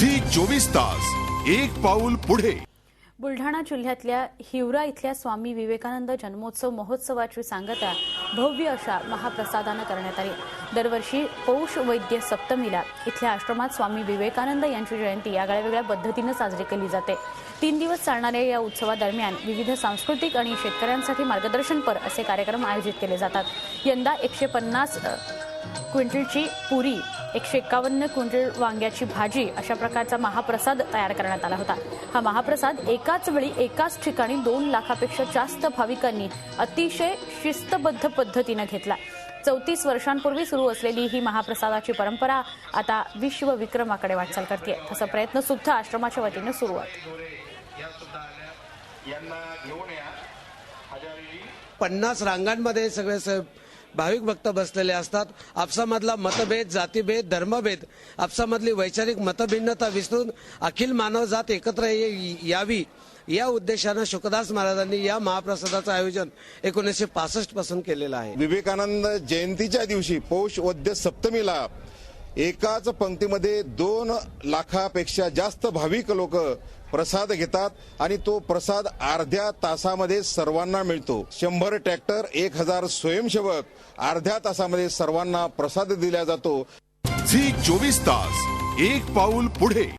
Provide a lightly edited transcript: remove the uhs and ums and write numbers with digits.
Zee 24 तास एक पाऊल पुढे। बुलढाणा जिल्ह्यातल्या हिवरा इथल्या स्वामी विवेकानंद जन्मोत्सव महोत्सवाची सांगता भव्य अशा महाप्रसादाने करण्यात आली। दरवर्षी पौष वैद्य सप्तमीला इथल्या आश्रमात स्वामी विवेकानंद यांची जयंती वेगळ्या पद्धतीने साजरी केली जाते। 3 दिवस चालणाऱ्या या उत्सवादरम्यान विविध सांस्कृतिक आणि शेतकऱ्यांसाठी मार्गदर्शनपर असे कार्यक्रम आयोजित केले जातात। यंदा 150 क्विंटलची पुरी, 151 क्विंटल वांग्याची भाजी अशा प्रकारचा महाप्रसाद तयार करण्यात आला होता। हा महाप्रसाद एकाच वेळी एकाच ठिकाणी 2 लाखापेक्षा जास्त भाविकांनी अतिशय शिस्तबद्ध पद्धतीने घेतला। 34 वर्षांपूर्वी सुरू असलेली ही महाप्रसादाची परंपरा आता विश्व विक्रमाकडे वाटचाल करते। तसा प्रयत्न सुद्धा आश्रमाच्या वतीने सुरू आहे। 50 रांगांमध्ये सगळे भाविक भक्त बसलेले असतात। आपसामधला मतभेद, जातीभेद, धर्मभेद, आपसामधली वैचारिक मतभिन्नता विसरून अखिल मानवजात एकत्र यावी या उद्देशाने शुकदास महाराजांनी या महाप्रसादाचं आयोजन 1965 पासून केलेलं आहे। विवेकानंद जयंतीच्या दिवशी पौष वद्य सप्तमीला एकाच पंक्तीमध्ये 2 लाखापेक्षा जास्त भाविक लोक प्रसाद घेतात आणि तो प्रसाद अर्ध्या तासामध्ये सर्वांना मिळतो। 100 ट्रॅक्टर, 1000 स्वयंसेवक, अर्ध्या तासामध्ये सर्वांना प्रसाद दिला जातो। झी 24 तास एक पाऊल पुढे।